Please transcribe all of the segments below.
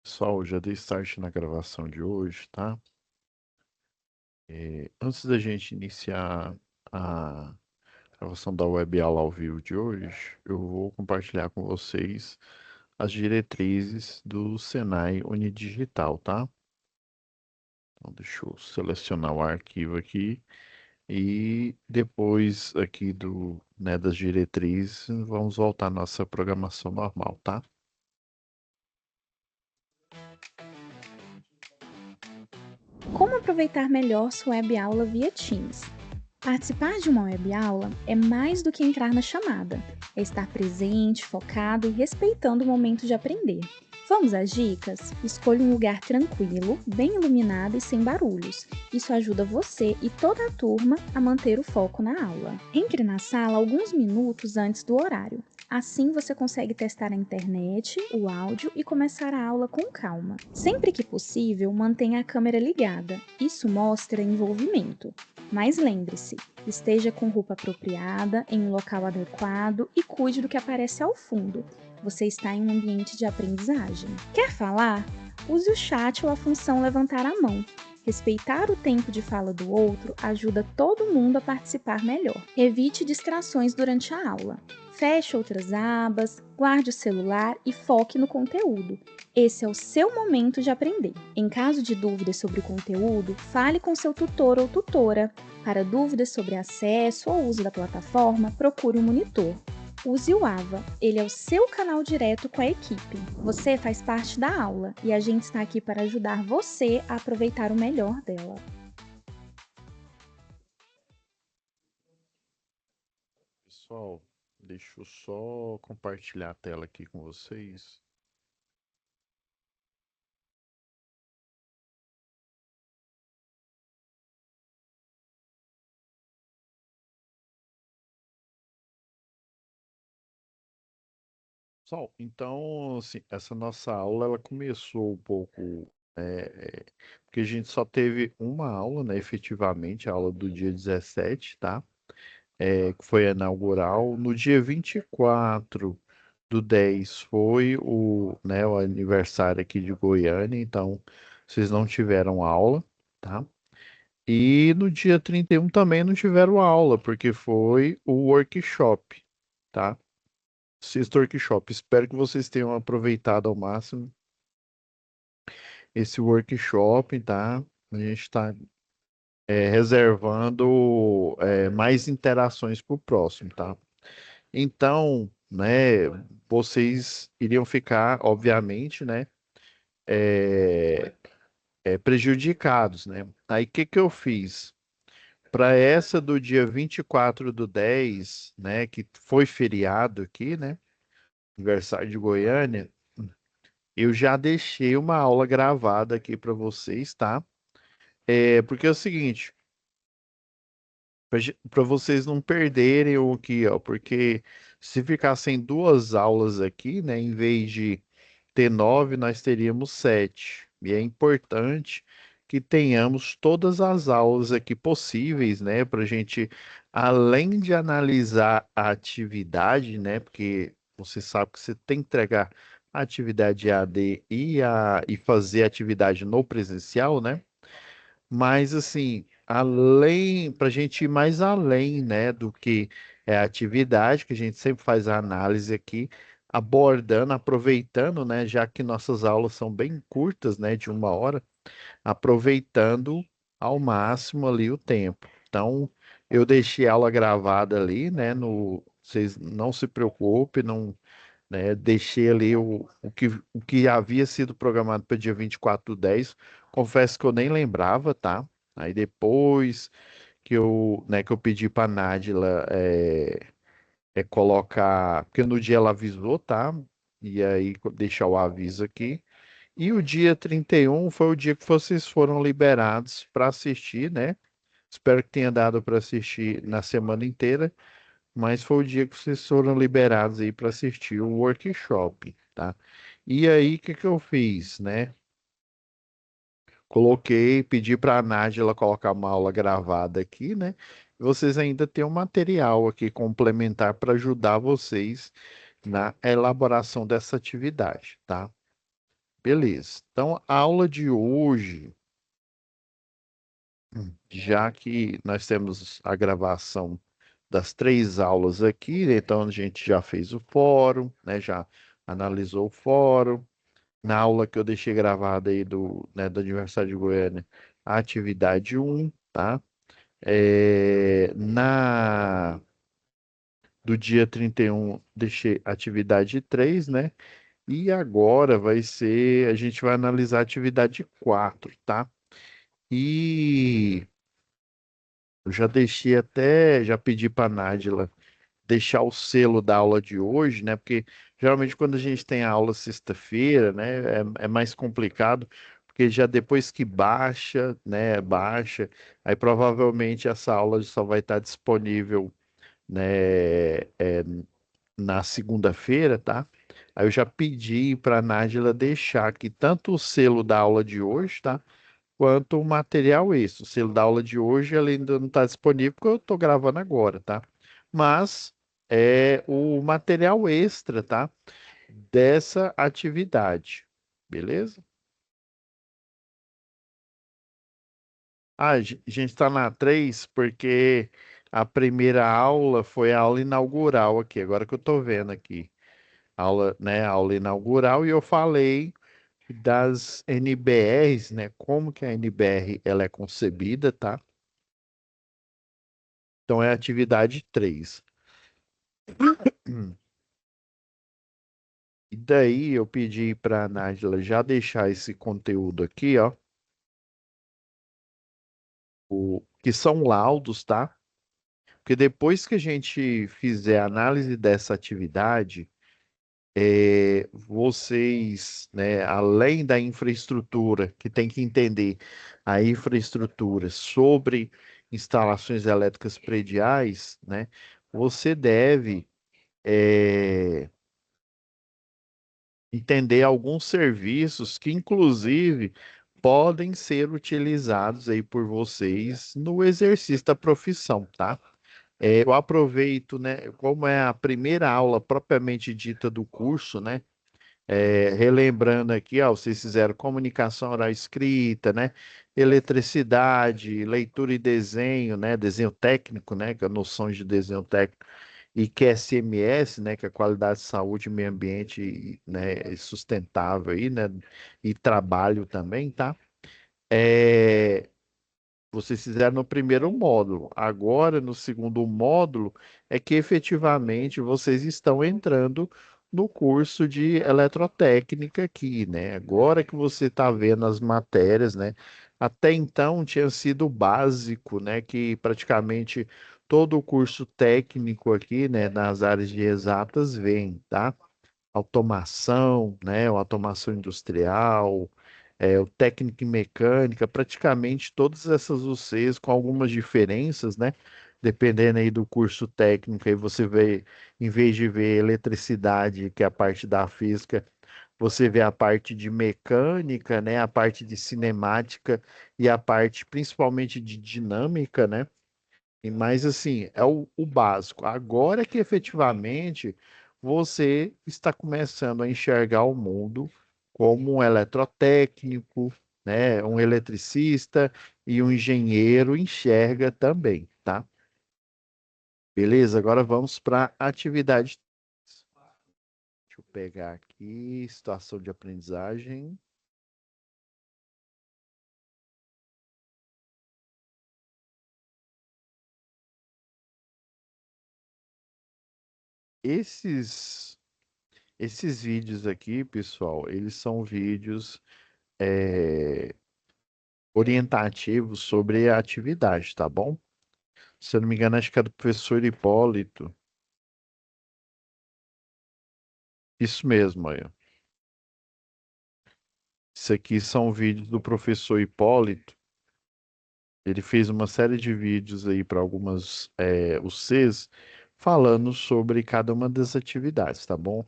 Pessoal, já dei start na gravação de hoje, tá? Antes da gente iniciar a gravação da web aula ao vivo de hoje, eu vou compartilhar com vocês as diretrizes do Senai Unidigital, tá? Então, deixa eu selecionar o arquivo aqui e depois aqui das diretrizes, vamos voltar à nossa programação normal, tá? Como aproveitar melhor sua web aula via Teams? Participar de uma web aula é mais do que entrar na chamada, é estar presente, focado e respeitando o momento de aprender. Vamos às dicas? Escolha um lugar tranquilo, bem iluminado e sem barulhos. Isso ajuda você e toda a turma a manter o foco na aula. Entre na sala alguns minutos antes do horário. Assim você consegue testar a internet, o áudio e começar a aula com calma. Sempre que possível, mantenha a câmera ligada. Isso mostra envolvimento. Mas lembre-se, esteja com roupa apropriada, em um local adequado e cuide do que aparece ao fundo. Você está em um ambiente de aprendizagem. Quer falar? Use o chat ou a função levantar a mão. Respeitar o tempo de fala do outro ajuda todo mundo a participar melhor. Evite distrações durante a aula. Feche outras abas, guarde o celular e foque no conteúdo. Esse é o seu momento de aprender. Em caso de dúvidas sobre o conteúdo, fale com seu tutor ou tutora. Para dúvidas sobre acesso ou uso da plataforma, procure um monitor. Use o AVA, ele é o seu canal direto com a equipe. Você faz parte da aula e a gente está aqui para ajudar você a aproveitar o melhor dela. Pessoal, deixa eu só compartilhar a tela aqui com vocês. Pessoal, então, assim, essa nossa aula, ela começou um pouco, porque a gente só teve uma aula, né, efetivamente, a aula do dia 17, tá? Que foi a inaugural. No dia 24/10 foi o aniversário aqui de Goiânia, então vocês não tiveram aula, tá? E no dia 31 também não tiveram aula, porque foi o workshop, tá? Sexto workshop. Espero que vocês tenham aproveitado ao máximo esse workshop, tá? A gente está reservando mais interações para o próximo, tá? Então, né, vocês iriam ficar, obviamente, né, prejudicados, né? Aí, o que que eu fiz? Para essa do dia 24/10, né, que foi feriado aqui, né, aniversário de Goiânia, eu já deixei uma aula gravada aqui para vocês, tá? Porque é o seguinte, para vocês não perderem o aqui, ó, porque se ficassem duas aulas aqui, né, em vez de ter 9, nós teríamos 7. E é importante que tenhamos todas as aulas aqui possíveis, né, para a gente, além de analisar a atividade, né, porque você sabe que você tem que entregar a atividade AD e fazer a atividade no presencial, né? Mas assim, além, para a gente ir mais além, né, do que é a atividade, que a gente sempre faz a análise aqui, abordando, aproveitando, né, já que nossas aulas são bem curtas, né, de 1 hora, aproveitando ao máximo ali o tempo. Então, eu deixei a aula gravada ali, né, vocês não se preocupem, não, né? Deixei ali o que havia sido programado para dia 24/10. Confesso que eu nem lembrava, tá? Aí depois que eu pedi para a Nádila colocar, porque no dia ela avisou, tá? E aí deixar o aviso aqui. E o dia 31 foi o dia que vocês foram liberados para assistir, né? Espero que tenha dado para assistir na semana inteira, mas foi o dia que vocês foram liberados aí para assistir o workshop, tá? E aí, o que que eu fiz, né? Coloquei, pedi para a Nádia colocar uma aula gravada aqui, né? Vocês ainda têm um material aqui complementar para ajudar vocês na elaboração dessa atividade, tá? Beleza. Então, a aula de hoje, já que nós temos a gravação das três aulas aqui, né, então a gente já fez o fórum, né? Já analisou o fórum. Na aula que eu deixei gravada aí do Universidade de Goiânia, a atividade um, tá? Do dia 31 deixei atividade 3, né? E agora a gente vai analisar a atividade 4, tá? E eu já pedi para a Nájila deixar o selo da aula de hoje, né? Porque geralmente quando a gente tem a aula sexta-feira, né, é mais complicado, porque já depois que baixa, né, aí provavelmente essa aula só vai estar disponível, né, na segunda-feira, tá? Aí eu já pedi para a Nájila deixar aqui tanto o selo da aula de hoje, tá? Quanto o material extra. O selo da aula de hoje ele ainda não está disponível porque eu estou gravando agora, tá? Mas é o material extra, tá? Dessa atividade. Beleza? A gente está na 3 porque a primeira aula foi a aula inaugural aqui, agora que eu estou vendo aqui. Aula, né, aula inaugural e eu falei das NBRs, né? Como que a NBR ela é concebida, tá? Então é a atividade 3. E daí eu pedi para a Nájila já deixar esse conteúdo aqui, ó, que são laudos, tá? Porque depois que a gente fizer a análise dessa atividade, vocês, né, além da infraestrutura, que tem que entender a infraestrutura sobre instalações elétricas prediais, né, você deve entender alguns serviços que, inclusive, podem ser utilizados aí por vocês no exercício da profissão, tá? Eu aproveito, né, como é a primeira aula propriamente dita do curso, né? Relembrando aqui, ó, vocês fizeram comunicação oral e escrita, né? Eletricidade, leitura e desenho, né? Desenho técnico, né? Que é noções de desenho técnico e QSMS, né? Que é qualidade, saúde, meio ambiente, né? Sustentável aí, né? E trabalho também, tá? É, vocês fizeram no primeiro módulo. Agora, no segundo módulo, é que efetivamente vocês estão entrando no curso de eletrotécnica aqui, né? Agora que você está vendo as matérias, né? Até então tinha sido básico, né? Que praticamente todo o curso técnico aqui, né? Nas áreas de exatas vem, tá? Automação, né? O automação industrial, o técnico em mecânica, praticamente todas essas UCs com algumas diferenças, né? Dependendo aí do curso técnico, aí você vê, em vez de ver eletricidade, que é a parte da física, você vê a parte de mecânica, né? A parte de cinemática e a parte principalmente de dinâmica, né? E mais assim, é o básico. Agora que efetivamente você está começando a enxergar o mundo como um eletrotécnico, né? Um eletricista e um engenheiro enxerga também, tá? Beleza? Agora vamos para a atividade. Deixa eu pegar aqui, situação de aprendizagem. Esses, esses vídeos aqui, pessoal, eles são vídeos é, orientativos sobre a atividade, tá bom? Se eu não me engano, acho que é do professor Hipólito. Isso mesmo, aí. Isso aqui são vídeos do professor Hipólito. Ele fez uma série de vídeos aí para algumas UCs falando sobre cada uma das atividades, tá bom?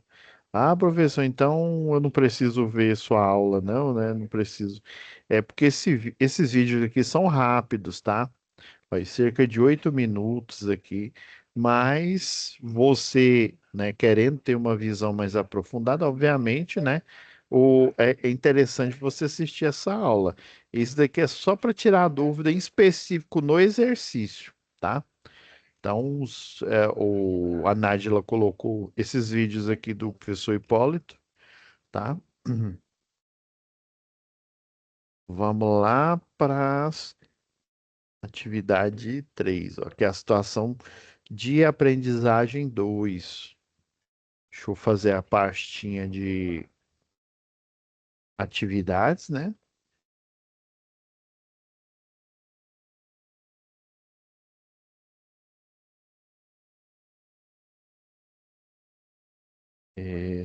Ah, professor, então eu não preciso ver sua aula, não, né? Não preciso. É porque esses vídeos aqui são rápidos, tá? Vai cerca de 8 minutos aqui, mas você, né, querendo ter uma visão mais aprofundada, obviamente, né, É interessante você assistir essa aula. Isso daqui é só para tirar dúvida em específico no exercício, tá? Então, a Nádila colocou esses vídeos aqui do professor Hipólito, tá? Vamos lá para atividade 3, ó, que é a situação de aprendizagem 2. Deixa eu fazer a pastinha de atividades, né?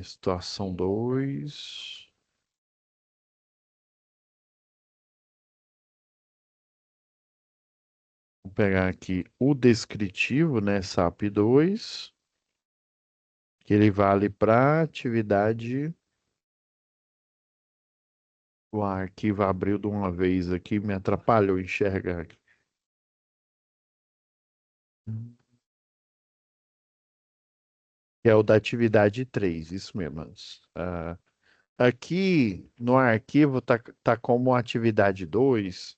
Situação 2. Vou pegar aqui o descritivo, né? SAP 2, que ele vale para atividade. O arquivo abriu de uma vez aqui, me atrapalhou enxergar aqui. Que é o da atividade 3, isso mesmo. Aqui no arquivo tá como atividade 2.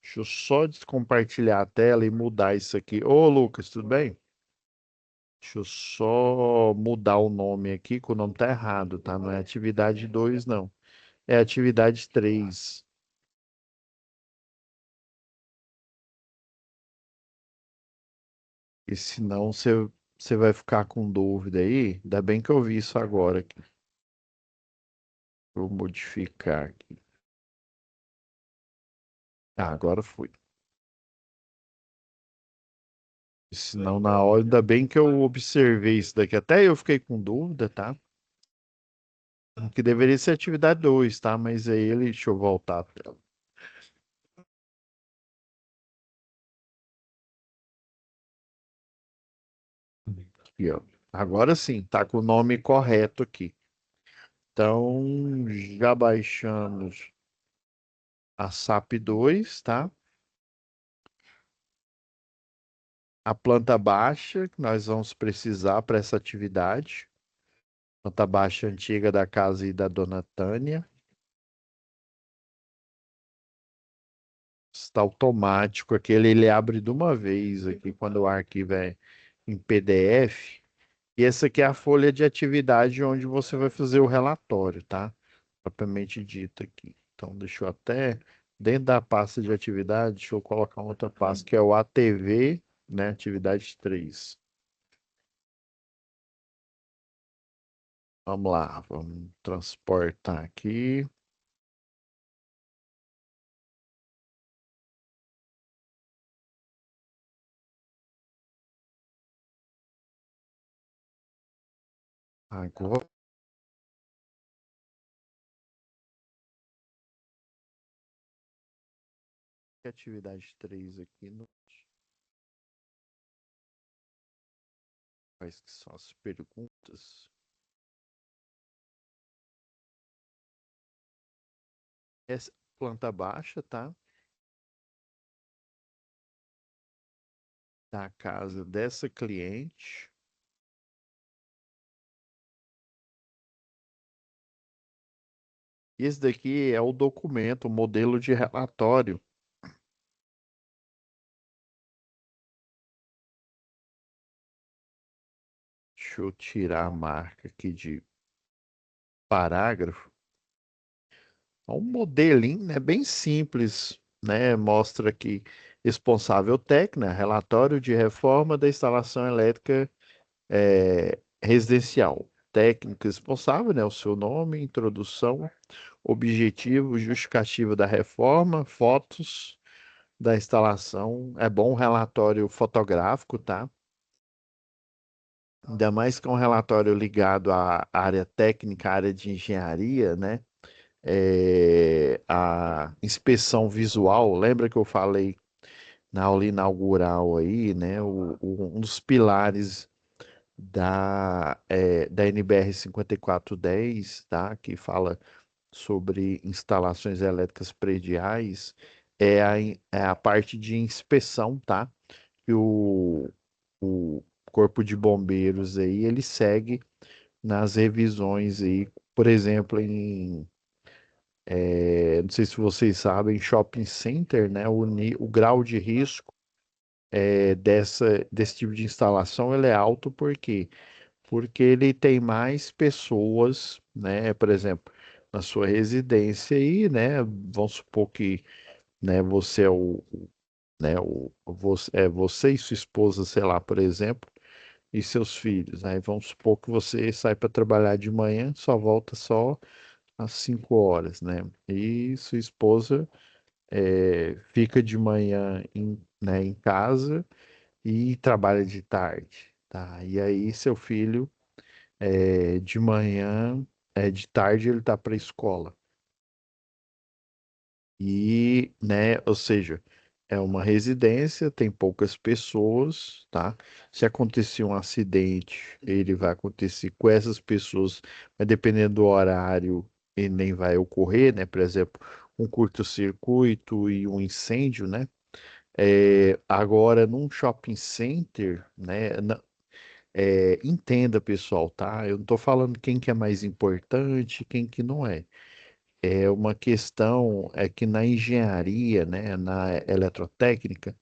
Deixa eu só descompartilhar a tela e mudar isso aqui. Ô, Lucas, tudo bem? Deixa eu só mudar o nome aqui, que o nome tá errado, tá? Não é atividade 2, não. É atividade 3. E senão você vai ficar com dúvida aí. Ainda bem que eu vi isso agora aqui. Vou modificar aqui. Ah, agora foi. Senão, na hora, ainda bem que eu observei isso daqui. Até eu fiquei com dúvida, tá? Que deveria ser atividade 2, tá? Mas aí ele. Deixa eu voltar a tela. Aqui, ó. Agora sim, tá com o nome correto aqui. Então, já baixamos a SAP 2, tá? A planta baixa que nós vamos precisar para essa atividade. Planta baixa antiga da casa e da dona Tânia. Está automático. Aquele ele abre de uma vez aqui quando o arquivo é em PDF. E essa aqui é a folha de atividade onde você vai fazer o relatório, tá? Propriamente dito aqui. Então, deixa eu até, dentro da pasta de atividade, deixa eu colocar uma outra pasta que é o ATV, né? Atividade 3. Vamos lá, vamos transportar aqui. Agora, atividade 3 aqui, no, quais que são as perguntas. Essa planta baixa, tá? Da casa dessa cliente. E esse daqui é o documento, o modelo de relatório. Deixa eu tirar a marca aqui de parágrafo. É um modelinho, né, bem simples, né? Mostra aqui responsável técnica, relatório de reforma da instalação elétrica residencial. Técnico responsável, né? O seu nome, introdução, objetivo, justificativa da reforma, fotos da instalação. É bom um relatório fotográfico, tá? Ainda mais que é um relatório ligado à área técnica, à área de engenharia, né? A inspeção visual, lembra que eu falei na aula inaugural aí, né? Um dos pilares da NBR 5410, tá? Que fala sobre instalações elétricas prediais, é a parte de inspeção, tá? Que o Corpo de Bombeiros aí, ele segue nas revisões aí Por exemplo, não sei se vocês sabem, shopping center, né, o grau de risco desse tipo de instalação ele é alto, por quê? Porque ele tem mais pessoas, né, por exemplo, na sua residência aí, né, vamos supor que, né, você é né, você e sua esposa, sei lá, por exemplo, e seus filhos. Aí vamos supor que você sai para trabalhar de manhã, só volta só às 5 horas, né? E sua esposa fica de manhã né, em casa e trabalha de tarde, tá? E aí seu filho de manhã, de tarde ele tá para a escola. E, né, ou seja, é uma residência, tem poucas pessoas, tá? Se acontecer um acidente, ele vai acontecer com essas pessoas, mas dependendo do horário, ele nem vai ocorrer, né? Por exemplo, um curto-circuito e um incêndio, né? Agora, num shopping center, né? Entenda, pessoal, tá? Eu não tô falando quem que é mais importante, quem que não é. É uma questão que na engenharia, né, na eletrotécnica,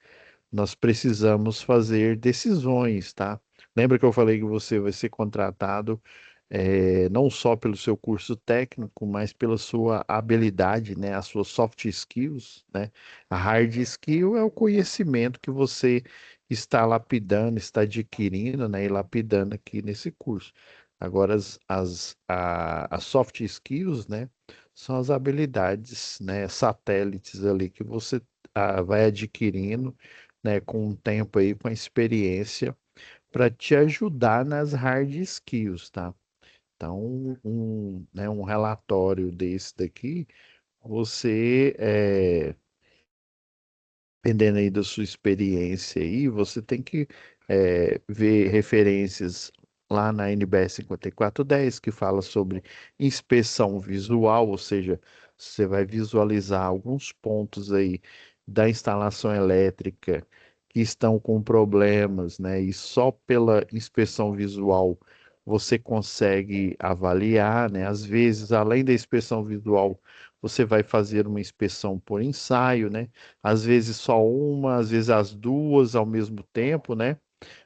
nós precisamos fazer decisões, tá? Lembra que eu falei que você vai ser contratado não só pelo seu curso técnico, mas pela sua habilidade, né, as suas soft skills, né? A hard skill é o conhecimento que você está lapidando, está adquirindo, né, e lapidando aqui nesse curso. Agora, as soft skills, né, são as habilidades, né, satélites ali que você vai adquirindo, né, com o tempo aí, com a experiência, para te ajudar nas hard skills, tá? Então, né, um relatório desse daqui, você, dependendo aí da sua experiência aí, você tem que ver referências lá na NBS 5410, que fala sobre inspeção visual, ou seja, você vai visualizar alguns pontos aí da instalação elétrica que estão com problemas, né? E só pela inspeção visual você consegue avaliar, né? Às vezes, além da inspeção visual, você vai fazer uma inspeção por ensaio, né? Às vezes só uma, às vezes as duas ao mesmo tempo, né?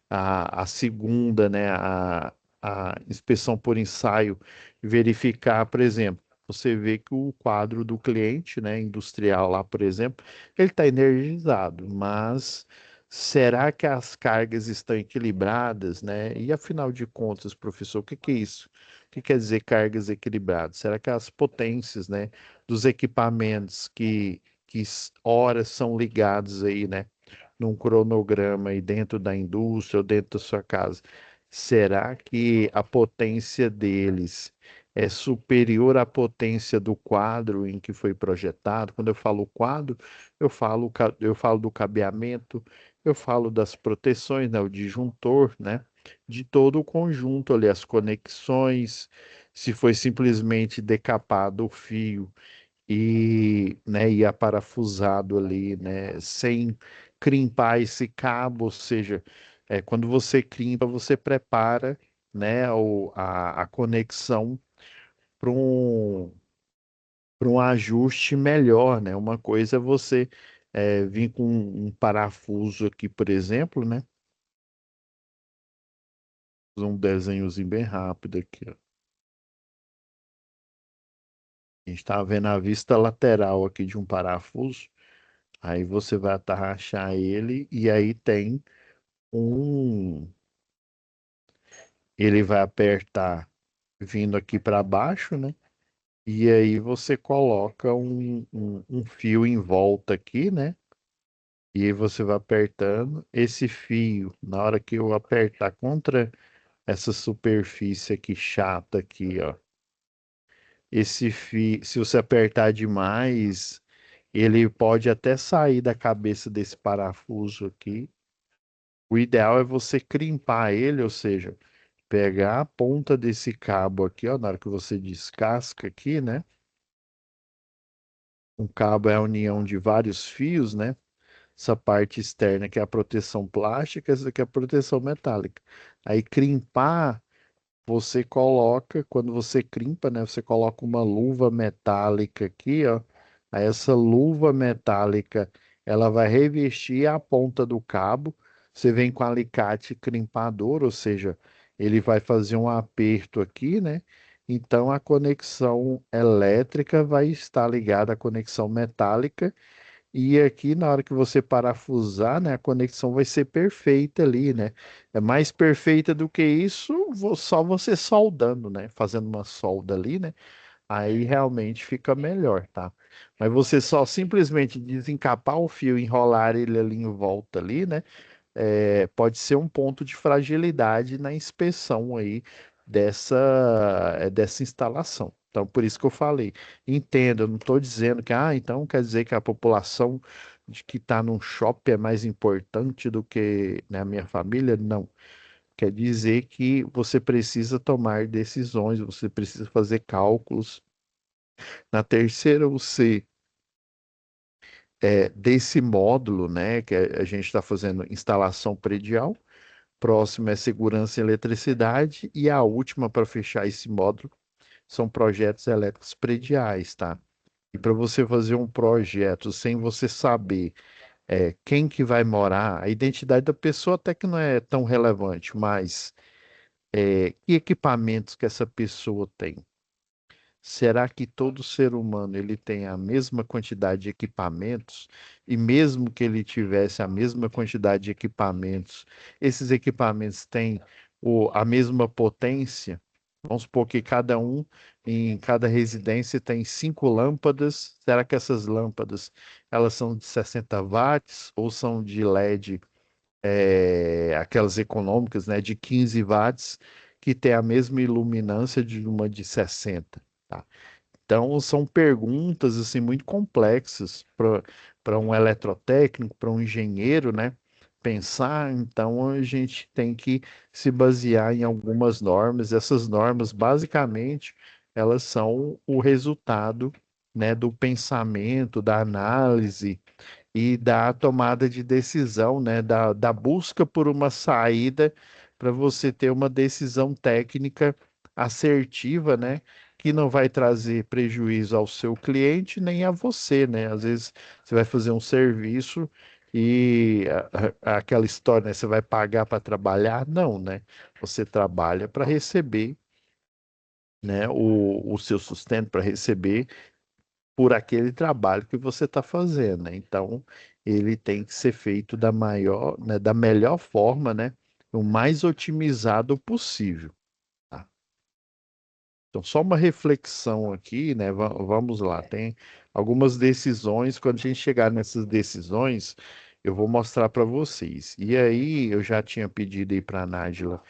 A segunda, né? A inspeção por ensaio, verificar, por exemplo, você vê que o quadro do cliente, né? Industrial lá, por exemplo, ele está energizado, mas será que as cargas estão equilibradas, né? E afinal de contas, professor, o que que é isso? O que quer dizer cargas equilibradas? Será que as potências, né, dos equipamentos que horas são ligados aí, né, num cronograma aí dentro da indústria ou dentro da sua casa, será que a potência deles é superior à potência do quadro em que foi projetado? Quando eu falo quadro, eu falo do cabeamento, eu falo das proteções, né, o disjuntor, né, de todo o conjunto ali, as conexões, se foi simplesmente decapado o fio né, e aparafusado ali, né, sem crimpar esse cabo, ou seja, quando você crimpa, você prepara, né, a conexão para para um ajuste melhor, né? Uma coisa é você vir com um parafuso aqui, por exemplo, né? Um desenhozinho bem rápido aqui, ó. A gente está vendo a vista lateral aqui de um parafuso. Aí você vai atarrachar ele e aí tem um. Ele vai apertar vindo aqui para baixo, né? E aí você coloca um fio em volta aqui, né? E aí você vai apertando. Esse fio, na hora que eu apertar contra essa superfície aqui chata aqui, ó. Esse fio, se você apertar demais, ele pode até sair da cabeça desse parafuso aqui. O ideal é você crimpar ele, ou seja, pegar a ponta desse cabo aqui, ó, na hora que você descasca aqui, né? Um cabo é a união de vários fios, né? Essa parte externa que é a proteção plástica, essa aqui é a proteção metálica. Aí crimpar você coloca, quando você crimpa, né? Você coloca uma luva metálica aqui, ó. Aí essa luva metálica, ela vai revestir a ponta do cabo. Você vem com alicate crimpador, ou seja, ele vai fazer um aperto aqui, né? Então a conexão elétrica vai estar ligada à conexão metálica e aqui, na hora que você parafusar, né, a conexão vai ser perfeita ali, né? É mais perfeita do que isso, só você soldando, né? Fazendo uma solda ali, né? Aí realmente fica melhor, tá? Mas você só simplesmente desencapar o fio, enrolar ele ali em volta ali, né? Pode ser um ponto de fragilidade na inspeção aí dessa instalação. Então, por isso que eu falei, entenda, eu não estou dizendo que, então quer dizer que a população de que está num shopping é mais importante do que, né, a minha família? Não. Quer dizer que você precisa tomar decisões, você precisa fazer cálculos. Na terceira, você desse módulo, né, que a gente está fazendo instalação predial. Próximo é segurança e eletricidade. E a última, para fechar esse módulo, são projetos elétricos prediais, tá? E para você fazer um projeto sem você saber quem que vai morar, a identidade da pessoa até que não é tão relevante, mas que equipamentos que essa pessoa tem? Será que todo ser humano ele tem a mesma quantidade de equipamentos? E mesmo que ele tivesse a mesma quantidade de equipamentos, esses equipamentos têm a mesma potência? Vamos supor que cada um em cada residência tem 5 lâmpadas. Será que essas lâmpadas elas são de 60 watts ou são de LED, aquelas econômicas, né, de 15 watts, que tem a mesma iluminância de uma de 60? Tá? Então, são perguntas assim muito complexas para um eletrotécnico, para um engenheiro, né? Pensar, então a gente tem que se basear em algumas normas. Essas normas, basicamente, elas são o resultado, né, do pensamento, da análise e da tomada de decisão, né, da busca por uma saída para você ter uma decisão técnica assertiva, né, que não vai trazer prejuízo ao seu cliente nem a você, né? Às vezes você vai fazer um serviço e aquela história, né, você vai pagar para trabalhar? Não, né? Você trabalha para receber, né, o seu sustento, para receber por aquele trabalho que você está fazendo, né? Então, ele tem que ser feito da maior, né, da melhor forma, né? O mais otimizado possível, tá? Então, só uma reflexão aqui, né? Vamos lá, tem algumas decisões. Quando a gente chegar nessas decisões, eu vou mostrar para vocês. E aí, eu já tinha pedido aí para a Nájila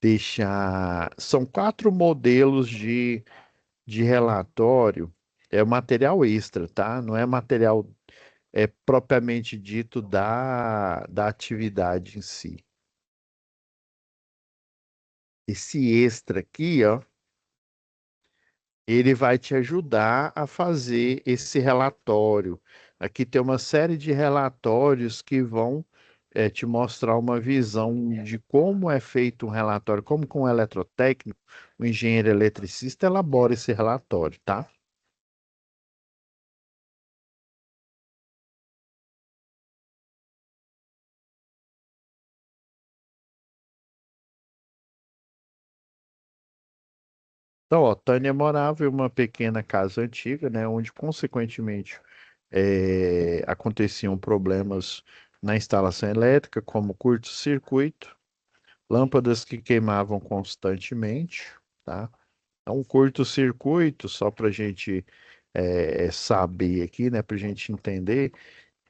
deixar. São 4 modelos de relatório. É material extra, tá? Não é material propriamente dito da atividade em si. Esse extra aqui, ó, ele vai te ajudar a fazer esse relatório. Aqui tem uma série de relatórios que vão te mostrar uma visão de como é feito um relatório, como com um eletrotécnico, o engenheiro eletricista elabora esse relatório, tá? Então, ó, Tânia morava em uma pequena casa antiga, né, onde, consequentemente, aconteciam problemas na instalação elétrica, como curto-circuito, lâmpadas que queimavam constantemente, tá? Então, um curto-circuito, só para a gente saber aqui, né, para a gente entender,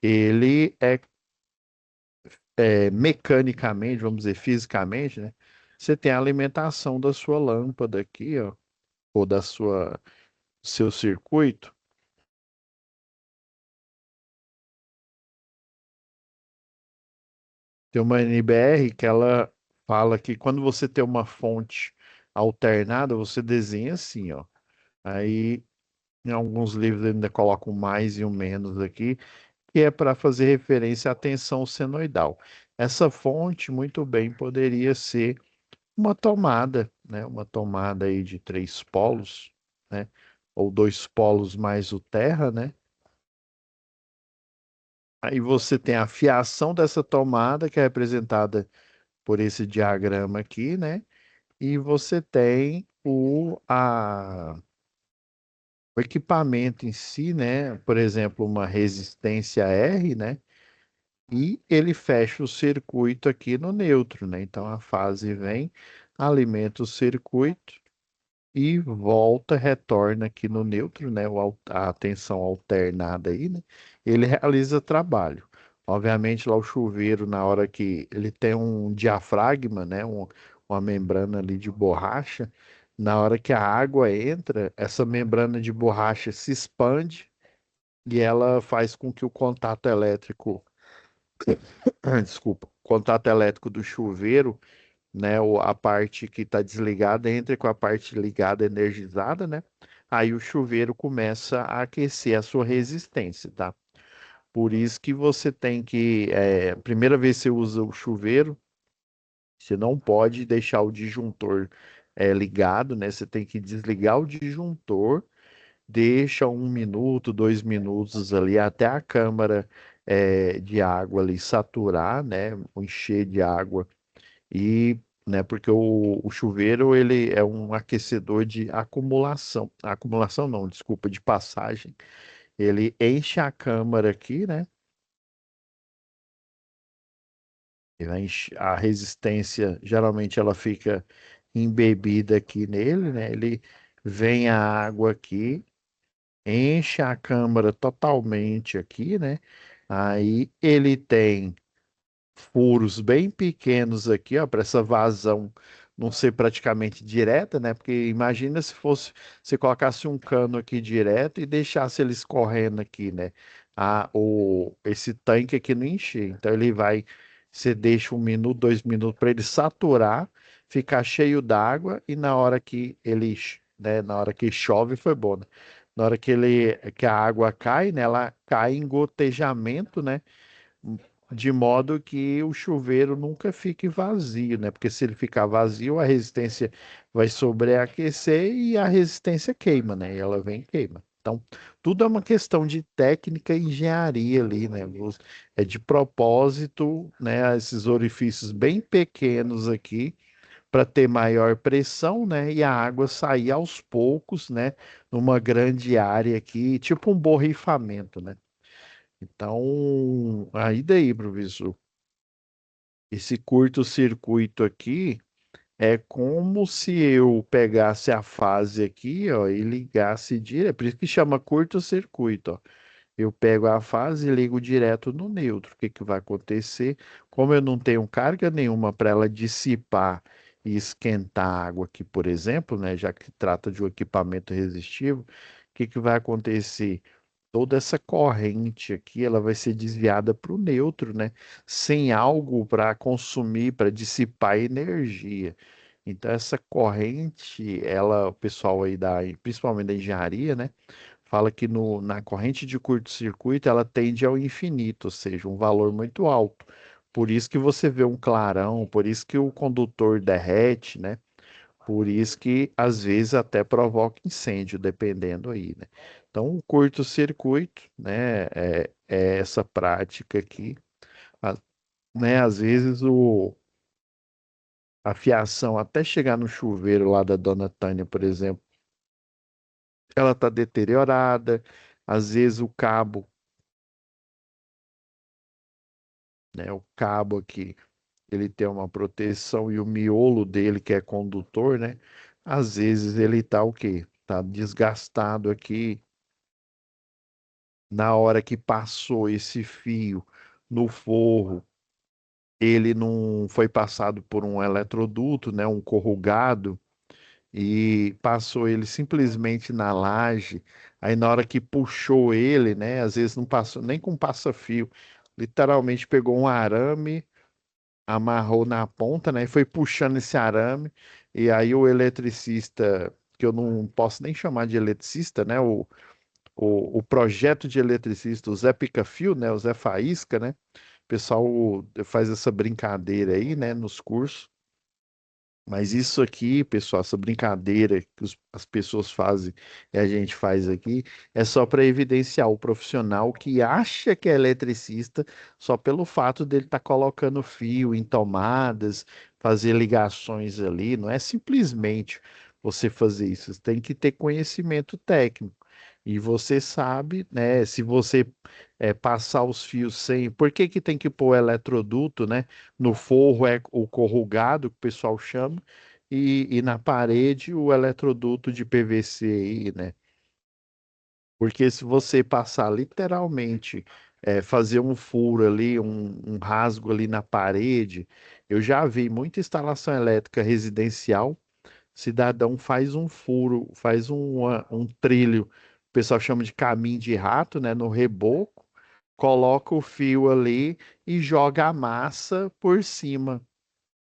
ele mecanicamente, vamos dizer, fisicamente, né? Você tem a alimentação da sua lâmpada aqui, ó, ou da seu circuito. Tem uma NBR que ela fala que quando você tem uma fonte alternada, você desenha assim, ó. Aí, em alguns livros ainda colocam um mais e um menos aqui, que é para fazer referência à tensão senoidal. Essa fonte muito bem poderia ser uma tomada, né? Uma tomada aí de 3 polos, né? Ou 2 polos mais o terra, né? Aí você tem a fiação dessa tomada, que é representada por esse diagrama aqui, né? E você tem o equipamento em si, né? Por exemplo, uma resistência R, né? E ele fecha o circuito aqui no neutro, né? Então a fase vem, alimenta o circuito e volta, retorna aqui no neutro, né? A tensão alternada aí, né? Ele realiza trabalho. Obviamente, lá o chuveiro, na hora que ele tem um diafragma, né? Uma membrana ali de borracha, na hora que a água entra, essa membrana de borracha se expande e ela faz com que o contato elétrico, desculpa, contato elétrico do chuveiro, né, a parte que está desligada entre com a parte ligada energizada, né? Aí o chuveiro começa a aquecer a sua resistência, tá? Por isso que você tem que, primeira vez que você usa o chuveiro, você não pode deixar o disjuntor ligado, né? Você tem que desligar o disjuntor, deixa 1 minuto, 2 minutos ali até a câmara de água ali saturar, né? Encher de água e, né, porque o chuveiro ele é um aquecedor de acumulação não, desculpa, de passagem. Ele enche a câmara aqui, né? A resistência geralmente ela fica embebida aqui nele, né? Ele vem a água aqui, enche a câmara totalmente aqui, né? Aí ele tem furos bem pequenos aqui, ó, para essa vazão não ser praticamente direta, né? Porque imagina se fosse, se colocasse um cano aqui direto e deixasse ele escorrendo aqui, né? Esse tanque aqui não encher. Então ele vai, você deixa 1 minuto, 2 minutos para ele saturar, ficar cheio d'água e na hora que ele, né? Na hora que chove foi bom, né? Na hora que a água cai, né? Ela cai em gotejamento, né? De modo que o chuveiro nunca fique vazio, né? Porque se ele ficar vazio, a resistência vai sobreaquecer e a resistência queima, né? E ela vem e queima. Então, tudo é uma questão de técnica e engenharia ali, né? É de propósito, né? Esses orifícios bem pequenos aqui para ter maior pressão, né? E a água sair aos poucos, né? Numa grande área aqui, tipo um borrifamento, né? Então, aí daí, professor, esse curto-circuito aqui é como se eu pegasse a fase aqui, ó, e ligasse direto. Por isso que chama curto-circuito, ó. Eu pego a fase e ligo direto no neutro. O que que vai acontecer? Como eu não tenho carga nenhuma para ela dissipar e esquentar a água aqui, por exemplo, né, já que trata de um equipamento resistivo, o que que vai acontecer? Toda essa corrente aqui, ela vai ser desviada para o neutro, né? Sem algo para consumir, para dissipar energia. Então, essa corrente, ela, o pessoal aí principalmente da engenharia, né? Fala que na corrente de curto-circuito ela tende ao infinito, ou seja, um valor muito alto. Por isso que você vê um clarão, por isso que o condutor derrete, né? Por isso que às vezes até provoca incêndio, dependendo aí, né? Então, o curto-circuito, né, é essa prática aqui, a- né? Às vezes a fiação até chegar no chuveiro lá da Dona Tânia, por exemplo, ela está deteriorada. Às vezes o cabo, né, o cabo aqui, ele tem uma proteção e o miolo dele, que é condutor, né? Às vezes ele tá o quê? Tá desgastado aqui. Na hora que passou esse fio no forro, ele não foi passado por um eletroduto, né, um corrugado, e passou ele simplesmente na laje. Aí na hora que puxou ele, né, às vezes não passou nem com passa-fio, literalmente pegou um arame, amarrou na ponta, né, e foi puxando esse arame, e aí o eletricista, que eu não posso nem chamar de eletricista, né, o projeto de eletricista, o Zé Pica-Fio, né, o Zé Faísca, né, pessoal faz essa brincadeira aí, né, nos cursos. Mas isso aqui, pessoal, essa brincadeira que as pessoas fazem e a gente faz aqui, é só para evidenciar o profissional que acha que é eletricista só pelo fato dele estar colocando fio em tomadas, fazer ligações ali. Não é simplesmente você fazer isso, você tem que ter conhecimento técnico. E você sabe, né, se você passar os fios sem. Por que que tem que pôr eletroduto, né? No forro é o corrugado, que o pessoal chama, e na parede o eletroduto de PVC aí, né? Porque se você passar literalmente, fazer um furo ali, um rasgo ali na parede, eu já vi muita instalação elétrica residencial, cidadão faz um furo, faz um trilho, o pessoal chama de caminho de rato, né? No reboco, coloca o fio ali e joga a massa por cima,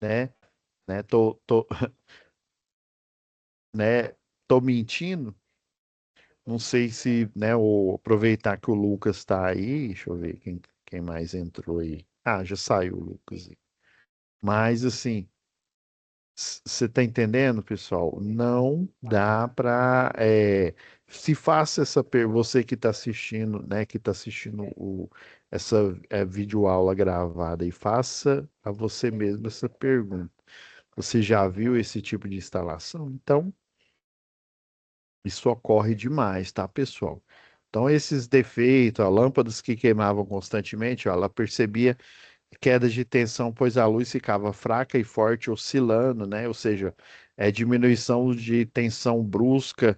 né? Né? Né? Tô mentindo? Não sei se, né, aproveitar que o Lucas está aí, deixa eu ver quem mais entrou aí. Ah, já saiu o Lucas aí. Mas assim, você está entendendo, pessoal? Não dá para. Se faça você que está assistindo, né, que está assistindo essa videoaula gravada e faça a você mesmo essa pergunta. Você já viu esse tipo de instalação? Então, isso ocorre demais, tá, pessoal? Então, esses defeitos, ó, lâmpadas que queimavam constantemente, ó, ela percebia quedas de tensão, pois a luz ficava fraca e forte, oscilando, né? Ou seja, diminuição de tensão brusca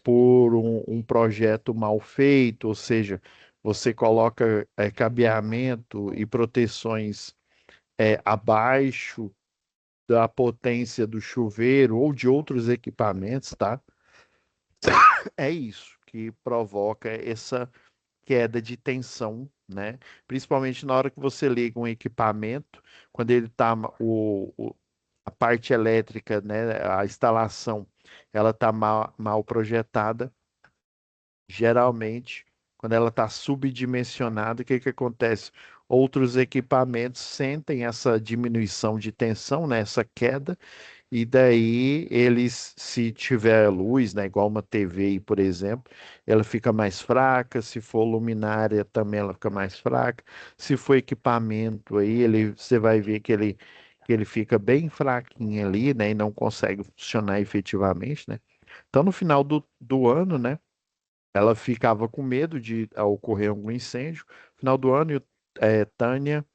por um projeto mal feito, ou seja, você coloca cabeamento e proteções abaixo da potência do chuveiro ou de outros equipamentos, tá? É isso que provoca essa queda de tensão, né? Principalmente na hora que você liga um equipamento, quando ele está a parte elétrica, né? A instalação, ela está mal projetada. Geralmente, quando ela está subdimensionada, o que que acontece? Outros equipamentos sentem essa diminuição de tensão, né? Essa queda e daí eles, se tiver luz, né, igual uma TV, por exemplo, ela fica mais fraca. Se for luminária, também ela fica mais fraca. Se for equipamento, aí você vai ver que ele fica bem fraquinho ali, né, e não consegue funcionar efetivamente, né? Então, no final do ano, né, ela ficava com medo de ocorrer algum incêndio. No final do ano, Tânia,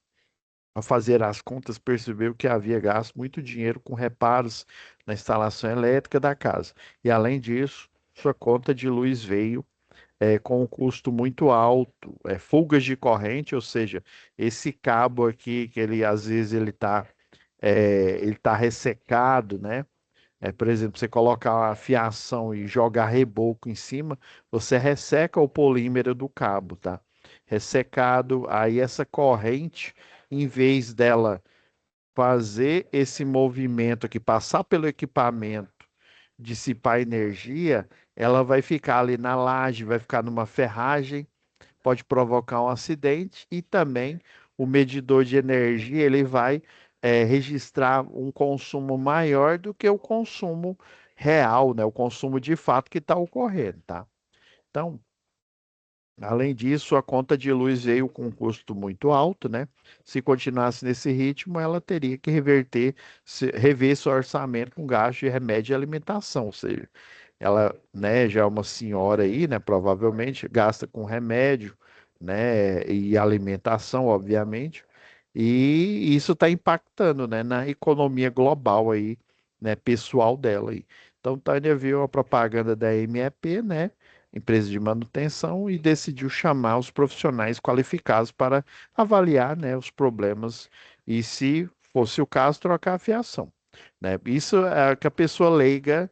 ao fazer as contas, percebeu que havia gasto muito dinheiro com reparos na instalação elétrica da casa. E, além disso, sua conta de luz veio com um custo muito alto, fugas de corrente, ou seja, esse cabo aqui que ele às vezes ele tá ressecado, né? Por exemplo, você colocar a fiação e jogar reboco em cima, você resseca o polímero do cabo, tá? Ressecado, aí essa corrente, em vez dela fazer esse movimento aqui, passar pelo equipamento, dissipar energia, ela vai ficar ali na laje, vai ficar numa ferragem, pode provocar um acidente e também o medidor de energia ele vai registrar um consumo maior do que o consumo real, né? O consumo de fato que está ocorrendo, tá? Então, além disso, a conta de luz veio com um custo muito alto, né? Se continuasse nesse ritmo, ela teria que rever seu orçamento com gasto de remédio e alimentação, ou seja, ela, né, já é uma senhora aí, né, provavelmente gasta com remédio, né, e alimentação, obviamente, e isso está impactando, né, na economia global aí, né, pessoal dela aí. Então, Tânia viu a propaganda da MEP, né, empresa de manutenção, e decidiu chamar os profissionais qualificados para avaliar, né, os problemas e, se fosse o caso, trocar a fiação, né? Isso é o que a pessoa leiga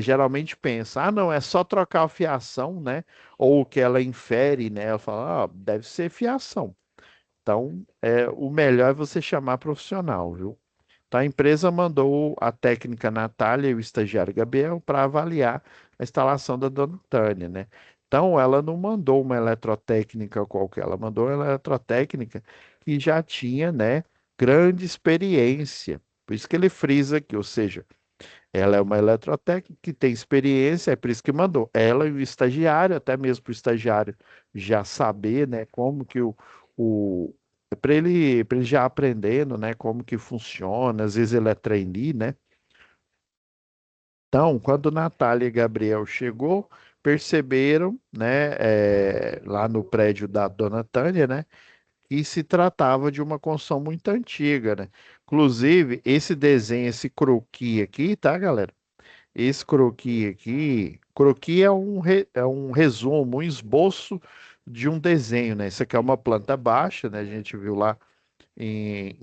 geralmente pensa, ah, não, é só trocar a fiação, né? Ou o que ela infere, né? Ela fala, ah, deve ser fiação. Então, o melhor é você chamar profissional, viu? Então, a empresa mandou a técnica Natália e o estagiário Gabriel para avaliar a instalação da dona Tânia, né? Então, ela não mandou uma eletrotécnica qualquer, ela mandou uma eletrotécnica que já tinha, né, grande experiência. Por isso que ele frisa aqui, ou seja, ela é uma eletrotécnica que tem experiência, é por isso que mandou. Ela e o estagiário, até mesmo para o estagiário já saber, né, como que o para ele já aprendendo, né, como que funciona, às vezes ele é trainee, né? Então, quando Natália e Gabriel chegou, perceberam, né, lá no prédio da Dona Tânia, né, que se tratava de uma construção muito antiga, né? Inclusive, esse desenho, esse croquis aqui, tá, galera? Esse croquis aqui, croquis é um resumo, um esboço de um desenho, né? Isso aqui é uma planta baixa, né? A gente viu lá em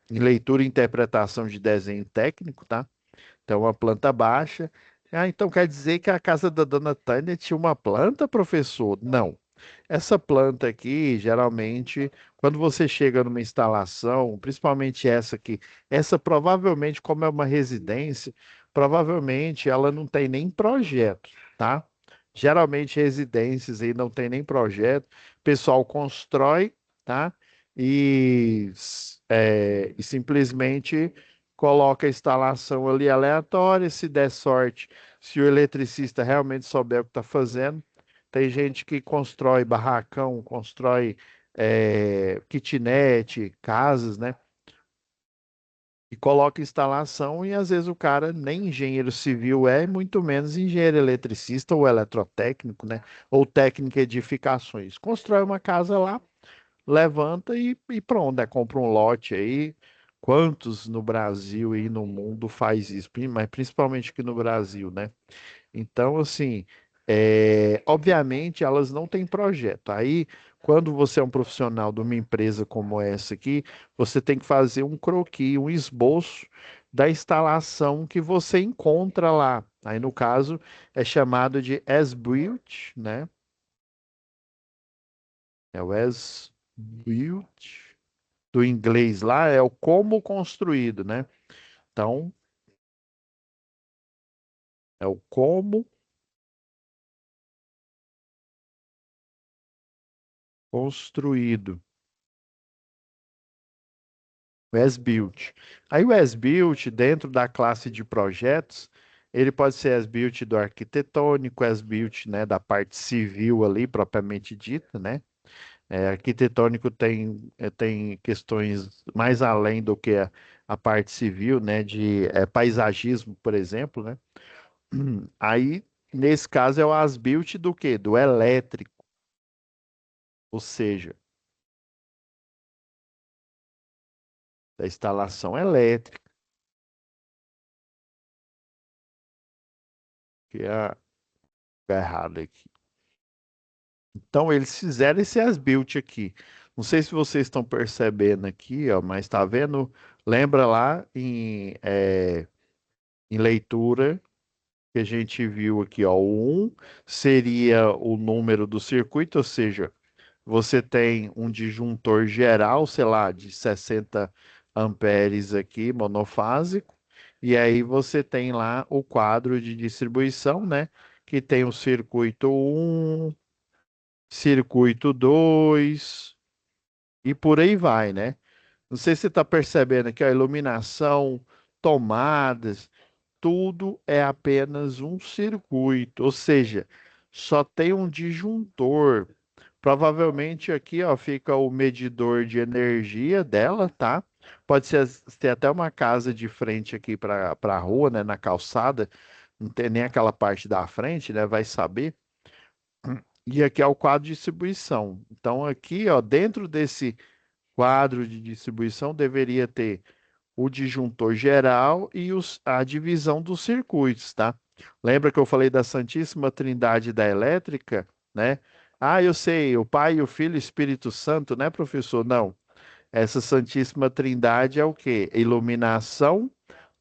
leitura e interpretação de desenho técnico, tá? Então, uma planta baixa. Ah, então quer dizer que a casa da Dona Tânia tinha uma planta, professor? Não. Essa planta aqui, geralmente, quando você chega numa instalação, principalmente essa aqui, essa provavelmente, como é uma residência, provavelmente ela não tem nem projeto, tá? Geralmente residências aí não tem nem projeto, o pessoal constrói, tá? E simplesmente coloca a instalação ali aleatória, se der sorte, se o eletricista realmente souber o que está fazendo. Tem gente que constrói barracão, constrói kitnet, casas, né? E coloca instalação e às vezes o cara nem engenheiro civil é, muito menos engenheiro eletricista ou eletrotécnico, né? Ou técnico em edificações. Constrói uma casa lá, levanta e pronto, né? Compra um lote aí. Quantos no Brasil e no mundo faz isso? Mas principalmente aqui no Brasil, né? Então, assim, obviamente elas não têm projeto. Aí, quando você é um profissional de uma empresa como essa aqui, você tem que fazer um croquis, um esboço da instalação que você encontra lá. Aí, no caso, é chamado de as-built, né? É o as-built. Do inglês lá é o como construído, né? Então, é o como construído. O as-built. Aí o as-built, dentro da classe de projetos, ele pode ser as-built do arquitetônico, as-built, né, da parte civil ali, propriamente dita, né? Arquitetônico tem questões mais além do que a parte civil, né, de paisagismo, por exemplo, né? Aí, nesse caso, é o as-built do quê? Do elétrico, ou seja, da instalação elétrica, que é errado aqui. Então, eles fizeram esse as-built aqui. Não sei se vocês estão percebendo aqui, ó, mas tá vendo? Lembra lá em leitura que a gente viu aqui, ó, o 1 seria o número do circuito, ou seja, você tem um disjuntor geral, sei lá, de 60 amperes aqui, monofásico, e aí você tem lá o quadro de distribuição, né? Que tem o circuito 1, circuito 2 e por aí vai, né? Não sei se você está percebendo aqui, a iluminação, tomadas, tudo é apenas um circuito, ou seja, só tem um disjuntor. Provavelmente aqui, ó, fica o medidor de energia dela, tá? Pode ser ter até uma casa de frente aqui para a rua, né, na calçada, não tem nem aquela parte da frente, né? Vai saber. E aqui é o quadro de distribuição. Então, aqui, ó, dentro desse quadro de distribuição, deveria ter o disjuntor geral e a divisão dos circuitos, tá? Lembra que eu falei da Santíssima Trindade da elétrica, né? Ah, eu sei, o Pai, o Filho e o Espírito Santo, né, professor? Não. Essa Santíssima Trindade é o quê? Iluminação,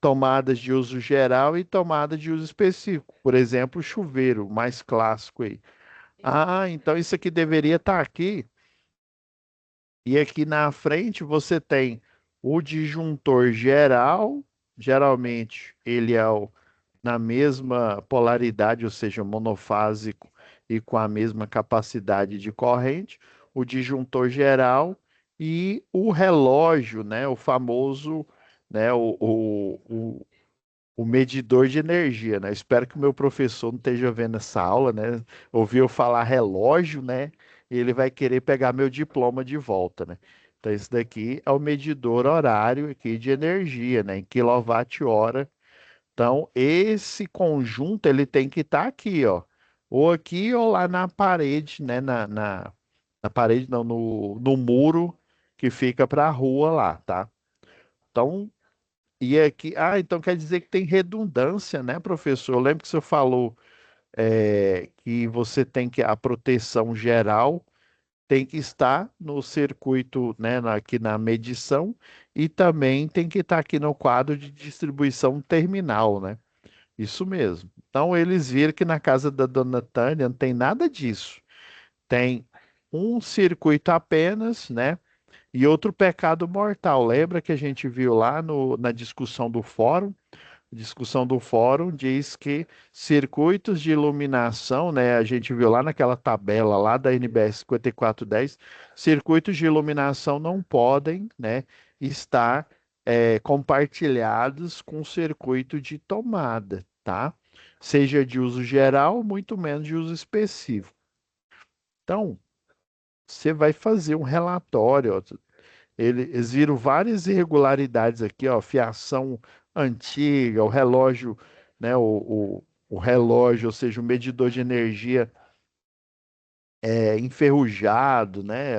tomadas de uso geral e tomada de uso específico. Por exemplo, o chuveiro, mais clássico aí. Ah, então isso aqui deveria estar aqui. E aqui na frente você tem o disjuntor geral, geralmente ele é na mesma polaridade, ou seja, monofásico e com a mesma capacidade de corrente, o disjuntor geral e o relógio, né? O famoso, né? O medidor de energia, né? Espero que o meu professor não esteja vendo essa aula, né? Ouviu eu falar relógio, né? E ele vai querer pegar meu diploma de volta, né? Então, esse daqui é o medidor horário aqui de energia, né? Em quilowatt-hora. Então, esse conjunto, ele tem que estar aqui, ó. Ou aqui ou lá na parede, né? Na parede, não, no muro que fica para a rua lá, tá? Então, e aqui, então quer dizer que tem redundância, né, professor? Eu lembro que o senhor falou que você tem que a proteção geral tem que estar no circuito, né, aqui na medição e também tem que estar aqui no quadro de distribuição terminal, né? Isso mesmo. Então eles viram que na casa da dona Tânia não tem nada disso. Tem um circuito apenas, né? E outro pecado mortal. Lembra que a gente viu lá na discussão do fórum? A discussão do fórum diz que circuitos de iluminação, né? A gente viu lá naquela tabela lá da NBS 5410, circuitos de iluminação não podem, né, estar compartilhados com circuito de tomada, tá? Seja de uso geral, muito menos de uso específico. Então, você vai fazer um relatório, ó, eles viram várias irregularidades aqui, ó, fiação antiga, o relógio, né, o relógio, ou seja, o medidor de energia enferrujado, né,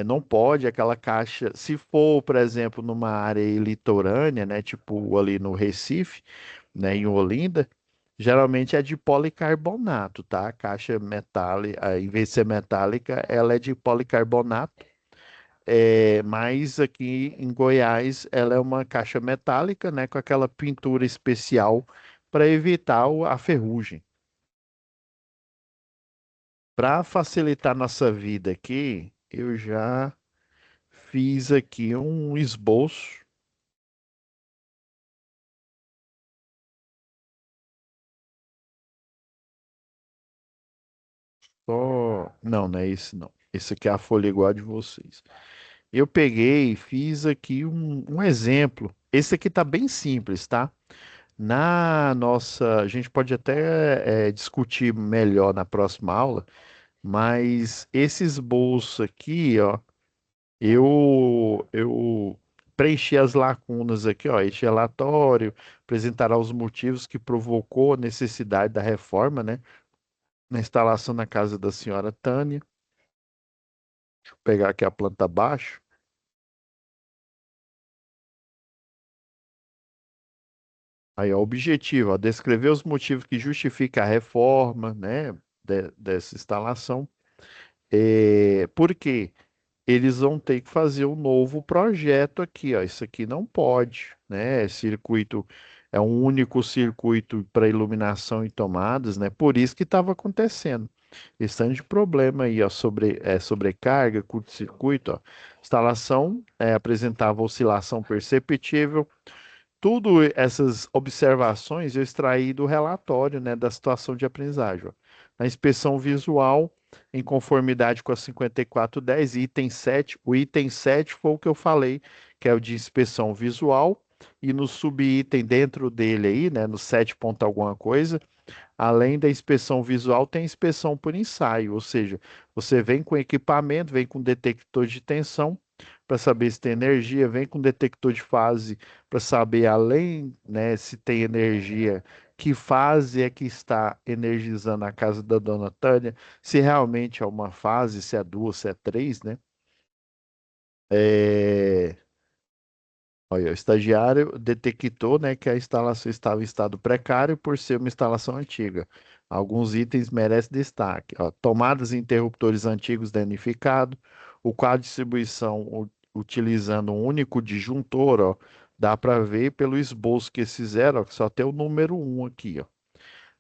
não pode aquela caixa, se for, por exemplo, numa área litorânea, né, tipo ali no Recife, né, em Olinda, geralmente é de policarbonato, tá? A caixa metálica, em vez de ser metálica, ela é de policarbonato. Mas aqui em Goiás ela é uma caixa metálica, né, com aquela pintura especial para evitar a ferrugem. Para facilitar nossa vida aqui, eu já fiz aqui um esboço. Não, não é esse não. Esse aqui é a folha igual a de vocês. Eu peguei e fiz aqui um exemplo. Esse aqui tá bem simples, tá? Na nossa, a gente pode até discutir melhor na próxima aula. Mas esse esboço aqui, ó, eu preenchi as lacunas aqui, ó. Este relatório apresentará os motivos que provocou a necessidade da reforma, né, na instalação na casa da senhora Tânia. Deixa eu pegar aqui a planta abaixo. Aí, ó, objetivo, ó, descrever os motivos que justificam a reforma, né, dessa instalação. Por quê? Eles vão ter que fazer um novo projeto aqui, ó. Isso aqui não pode, né? Circuito é um único circuito para iluminação e tomadas, né? Por isso que estava acontecendo. Esse tanto de problema aí, ó, sobrecarga, curto-circuito, ó. Instalação apresentava oscilação perceptível. Tudo essas observações eu extraí do relatório, né, da situação de aprendizagem. Ó. Na inspeção visual, em conformidade com a 5410, item 7, o item 7 foi o que eu falei, que é o de inspeção visual, e no subitem dentro dele aí, né, no 7 ponto alguma coisa, além da inspeção visual, tem inspeção por ensaio, ou seja, você vem com equipamento, vem com detector de tensão para saber se tem energia, vem com detector de fase para saber, além, né, se tem energia, que fase é que está energizando a casa da dona Tânia, se realmente é uma fase, se é duas, se é três, né? É, Olha, o estagiário detectou, né, que a instalação estava em estado precário por ser uma instalação antiga. Alguns itens merecem destaque. Ó, tomadas e interruptores antigos danificados, o quadro de distribuição utilizando um único disjuntor, ó, dá para ver pelo esboço que eles fizeram, ó, que só tem o número um aqui, ó.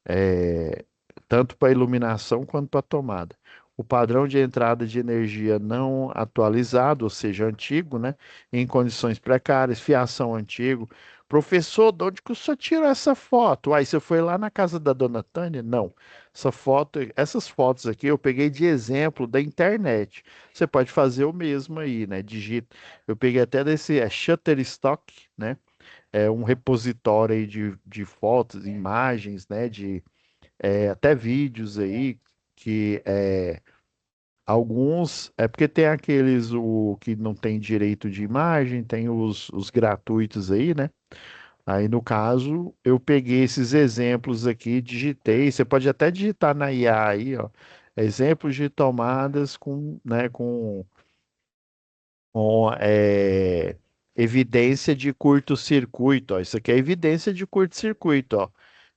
É, tanto para iluminação quanto para tomada. o padrão de entrada de energia não atualizado, ou seja, antigo, né? Em condições precárias, fiação antigo. Professor, de onde que o senhor tirou essa foto? Aí você foi lá na casa da dona Tânia? Não. Essas fotos aqui eu peguei de exemplo da internet. Você pode fazer o mesmo aí, né? Digita. Eu peguei até desse Shutterstock, né? É um repositório aí de fotos, imagens, né? Até vídeos aí que alguns é porque tem aqueles o que não tem direito de imagem, tem os gratuitos aí, né? Aí no caso eu peguei esses exemplos aqui, digitei. Você pode até digitar na IA aí, ó, exemplos de tomadas com, né, com evidência de curto-circuito, ó. Isso aqui é evidência de curto-circuito, ó.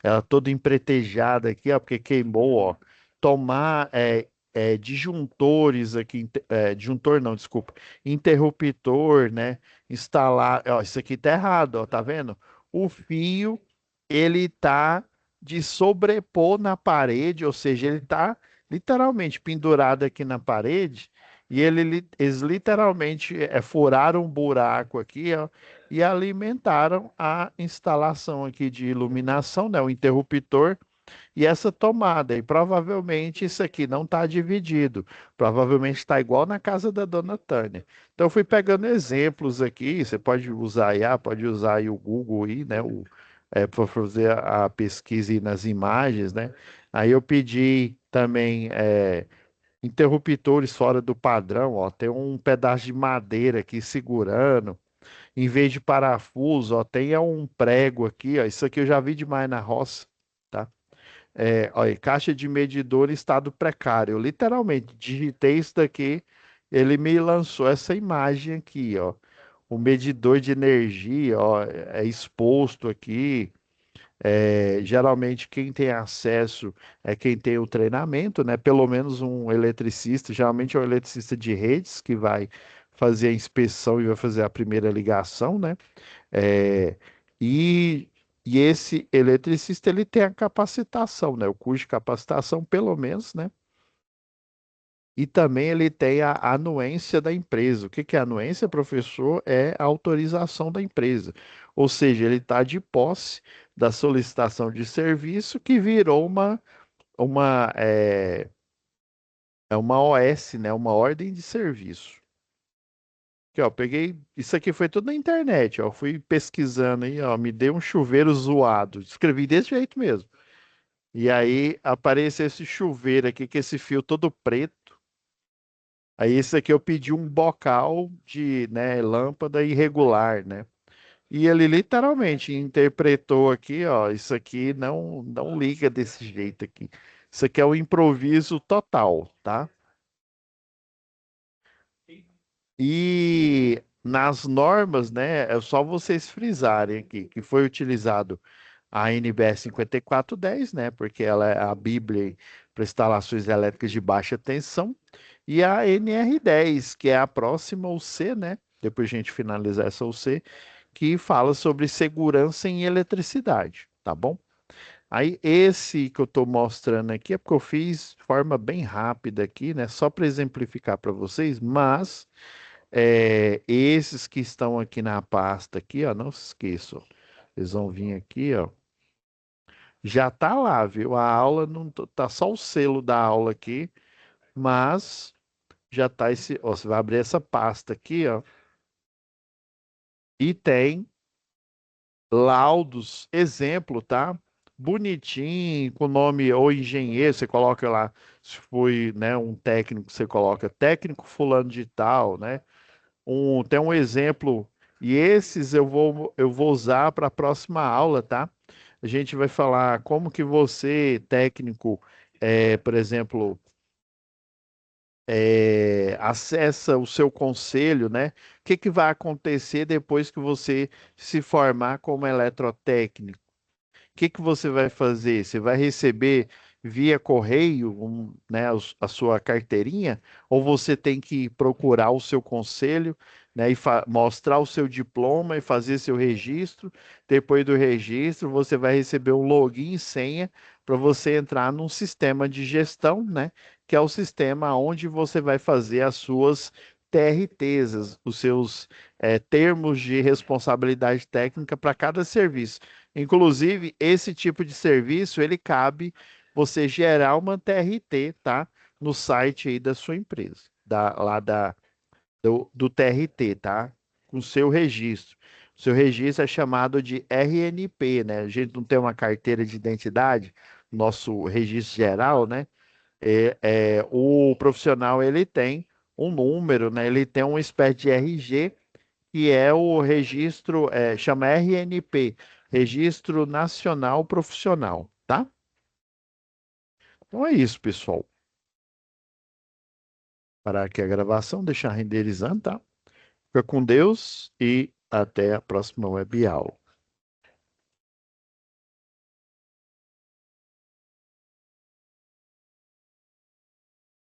Ela toda empretejada aqui, ó, porque queimou, ó. Tomar disjuntores aqui, disjuntor não, desculpa, interruptor, né? Instalar, ó, isso aqui tá errado, ó, tá vendo? O fio, ele tá de sobrepor na parede, ou seja, ele tá literalmente pendurado aqui na parede e eles literalmente furaram um buraco aqui, ó, e alimentaram a instalação aqui de iluminação, né, o interruptor e essa tomada. E provavelmente isso aqui não está dividido. Provavelmente está igual na casa da dona Tânia. Então eu fui pegando exemplos aqui. Você pode usar a IA, pode usar aí o Google aí, né, para fazer a pesquisa aí nas imagens, né? Aí eu pedi também interruptores fora do padrão, ó, tem um pedaço de madeira aqui segurando, em vez de parafuso, ó, tem um prego aqui, ó, isso aqui eu já vi demais na roça, tá? Olha, caixa de medidor em estado precário, eu literalmente digitei isso daqui, ele me lançou essa imagem aqui, ó, o medidor de energia, ó, é exposto aqui. Geralmente quem tem acesso é quem tem o treinamento, né? Pelo menos um eletricista, geralmente é um eletricista de redes que vai fazer a inspeção e vai fazer a primeira ligação, né? É, e, e esse eletricista ele tem a capacitação, né? O curso de capacitação, pelo menos, né? E também ele tem a anuência da empresa. O que que é anuência, professor? É a autorização da empresa. Ou seja, ele está de posse da solicitação de serviço que virou uma, é, uma OS, né? Uma ordem de serviço. Aqui, ó, peguei. Isso aqui foi tudo na internet, ó. Fui pesquisando aí, ó. Me deu um chuveiro zoado. Escrevi desse jeito mesmo. E aí apareceu esse chuveiro aqui, com esse fio todo preto. Aí esse aqui eu pedi um bocal de, né, lâmpada irregular, né? E ele literalmente interpretou aqui, ó, isso aqui não liga desse jeito aqui. Isso aqui é o improviso total, tá? E nas normas, né, é só vocês frisarem aqui que foi utilizado a NBR 5410, né, porque ela é a Bíblia para instalações elétricas de baixa tensão, e a NR10, que é a próxima UC, né, depois a gente finalizar essa UC, que fala sobre segurança em eletricidade, tá bom? Aí esse que eu estou mostrando aqui é porque eu fiz de forma bem rápida aqui, né, só para exemplificar para vocês, mas esses que estão aqui na pasta aqui, ó, não se esqueçam. Eles vão vir aqui, ó. Já tá lá, viu? A aula não tá só o selo da aula aqui, mas já tá esse, ó, você vai abrir essa pasta aqui, ó, e tem laudos, exemplo, tá? Bonitinho, com nome ou engenheiro, você coloca lá, se foi, né, um técnico, você coloca técnico fulano de tal, né? Tem um exemplo, e esses eu vou usar para a próxima aula, tá? A gente vai falar como que você, técnico, por exemplo, acessa o seu conselho, né? O que que vai acontecer depois que você se formar como eletrotécnico? O que que você vai fazer? Você vai receber via correio, né, a sua carteirinha, ou você tem que procurar o seu conselho, né, e mostrar o seu diploma e fazer seu registro. Depois do registro, você vai receber um login e senha para você entrar num sistema de gestão, né, que é o sistema onde você vai fazer as suas TRTs, os seus termos de responsabilidade técnica para cada serviço. Inclusive, esse tipo de serviço, ele cabe você gerar uma TRT, tá? No site aí da sua empresa, do TRT, tá? Com seu registro. O seu registro é chamado de RNP, né? A gente não tem uma carteira de identidade, nosso registro geral, né? O profissional ele tem um número, né? Ele tem uma espécie de RG, que é o registro, chama RNP, Registro Nacional Profissional, tá? Então é isso, pessoal. Parar aqui a gravação, deixar renderizando, tá? Fica com Deus e até a próxima web aula.